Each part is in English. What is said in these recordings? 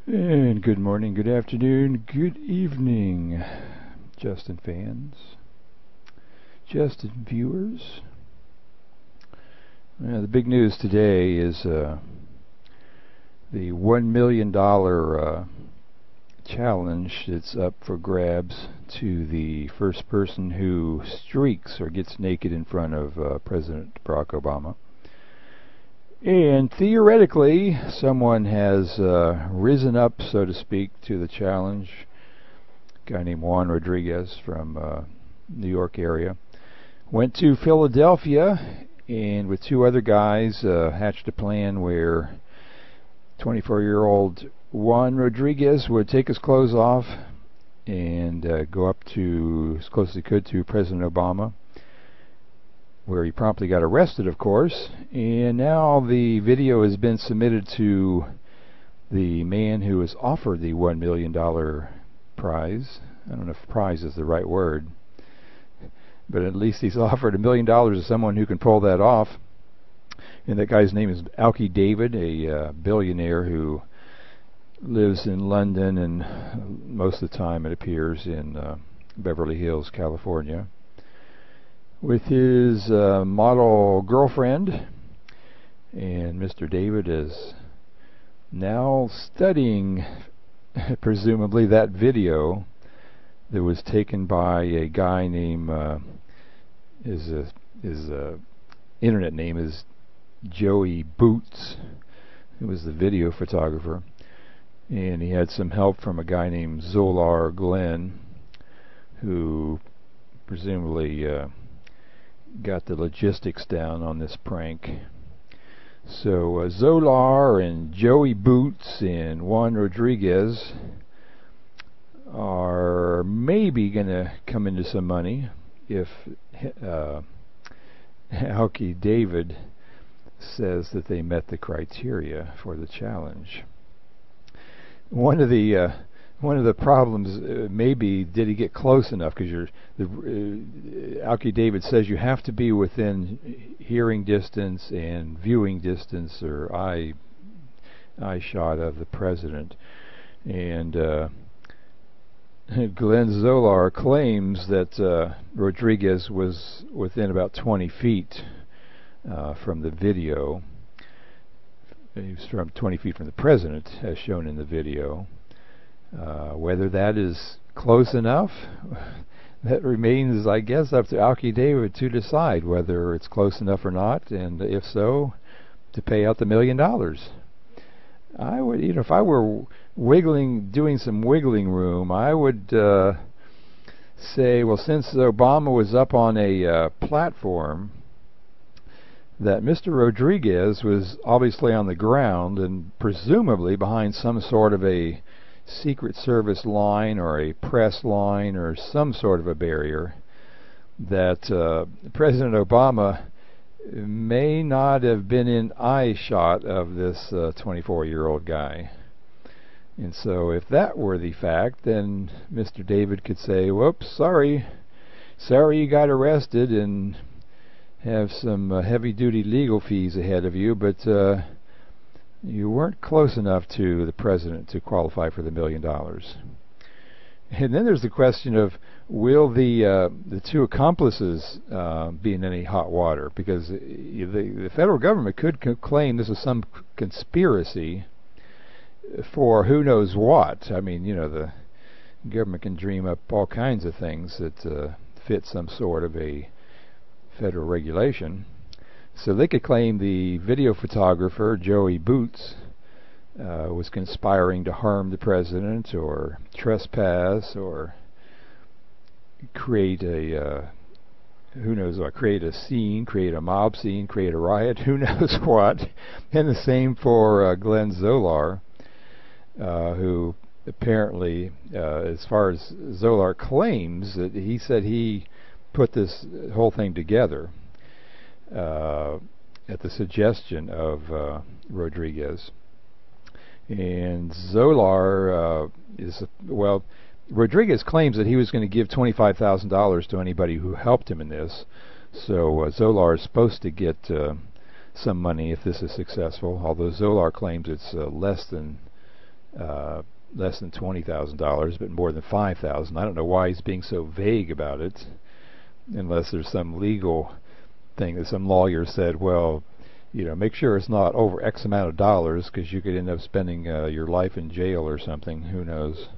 And good morning, good afternoon, good evening, Justin fans, Justin viewers. The big news today is the $1 million challenge that's up for grabs to the first person who streaks or gets naked in front of President Barack Obama. And theoretically, someone has risen up, so to speak, to the challenge. A guy named Juan Rodriguez from New York area went to Philadelphia and with two other guys hatched a plan where 24-year-old Juan Rodriguez would take his clothes off and go up to, as close as he could, to President Obama, where he promptly got arrested, of course. And now the video has been submitted to the man who was offered the $1 million prize. I don't know if prize is the right word, but at least he's offered $1 million to someone who can pull that off. And that guy's name is Alki David, a billionaire who lives in London, and most of the time it appears in Beverly Hills, California, with his model girlfriend. And Mr. David is now studying presumably that video that was taken by a guy named his internet name is Joey Boots, who was the video photographer, and he had some help from a guy named Zolar Glenn, who presumably got the logistics down on this prank. So Zolar and Joey Boots and Juan Rodriguez are maybe going to come into some money if Alki David says that they met the criteria for the challenge. One of the problems maybe, did he get close enough? Because Alki David says you have to be within hearing distance and viewing distance or eye shot of the president. And Glenn Zolar claims that Rodriguez was within about 20 feet from the video. He was from 20 feet from the president, as shown in the video. Whether that is close enough, that remains, I guess, up to Alki David to decide whether it's close enough or not, and if so, to pay out the $1 million. I would, if I were doing some wiggling room, I would say, well, since Obama was up on a platform, that Mr. Rodriguez was obviously on the ground and presumably behind some sort of a Secret Service line or a press line or some sort of a barrier, that President Obama may not have been in eye shot of this 24-year-old guy. And so if that were the fact, then Mr. David could say, whoops, sorry you got arrested and have some heavy-duty legal fees ahead of you, but you weren't close enough to the president to qualify for the $1 million. And then there's the question of, will the two accomplices be in any hot water? Because the federal government could claim this is some conspiracy for who knows what. I mean, the government can dream up all kinds of things that fit some sort of a federal regulation. So they could claim the video photographer, Joey Boots, was conspiring to harm the president or trespass or create a who knows what, create a scene, create a mob scene, create a riot, who knows what. And the same for Glenn Zolar, who apparently, as far as Zolar claims, that he said he put this whole thing together at the suggestion of Rodriguez. And Zolar Rodriguez claims that he was going to give $25,000 to anybody who helped him in this. So Zolar is supposed to get some money if this is successful, although Zolar claims it's less than less than $20,000, but more than $5,000. I don't know why he's being so vague about it, unless there's some legal thing that some lawyer said, well, you know, make sure it's not over X amount of dollars, because you could end up spending your life in jail or something. Who knows?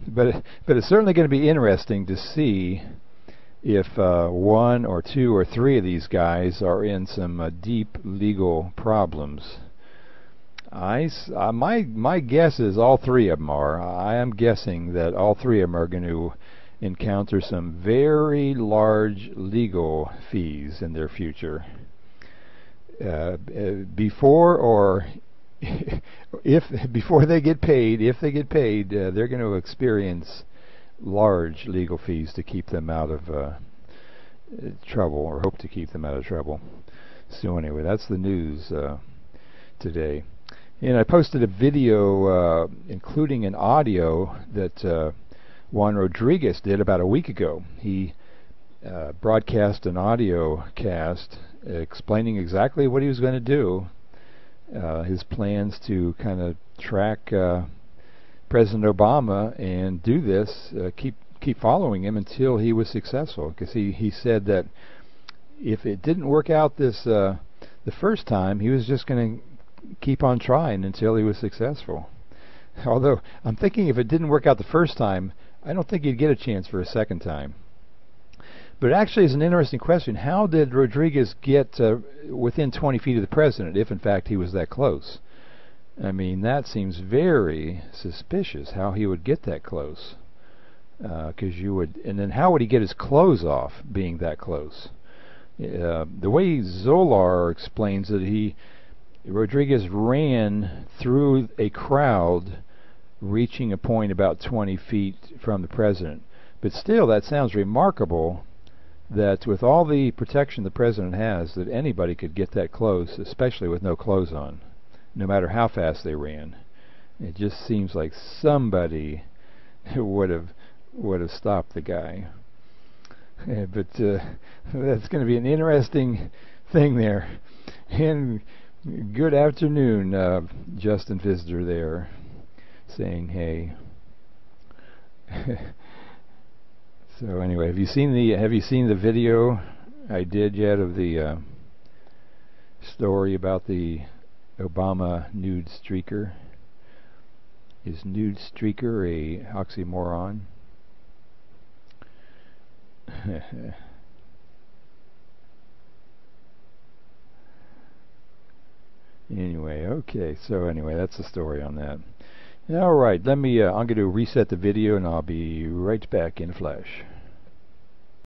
But it's certainly going to be interesting to see if one or two or three of these guys are in some deep legal problems. My guess is all three of them are. I am guessing that all three of them are going to encounter some very large legal fees in their future. Before or before they get paid, if they get paid, they're going to experience large legal fees to keep them out of trouble, or hope to keep them out of trouble. So anyway, that's the news today. And I posted a video including an audio that Juan Rodriguez did about a week ago. He broadcast an audio cast explaining exactly what he was going to do, his plans to kind of track President Obama and do this, keep following him until he was successful. Because he said that if it didn't work out the first time, he was just going to keep on trying until he was successful. Although I'm thinking if it didn't work out the first time, I don't think he'd get a chance for a second time. But it actually is an interesting question. How did Rodriguez get within 20 feet of the president, if in fact he was that close? I mean, that seems very suspicious, how he would get that close. Because and then how would he get his clothes off being that close? The way Zolar explains it, Rodriguez ran through a crowd reaching a point about 20 feet from the president. But still, that sounds remarkable, that with all the protection the president has, that anybody could get that close, especially with no clothes on, no matter how fast they ran. It just seems like somebody would have stopped the guy. But that's going to be an interesting thing there. And good afternoon, Justin Visitor there, saying hey. So anyway, have you seen the video I did yet of the story about the Obama nude streaker? Is nude streaker a oxymoron? Anyway, okay, so anyway, that's the story on that. Alright, I'm going to reset the video and I'll be right back in flash.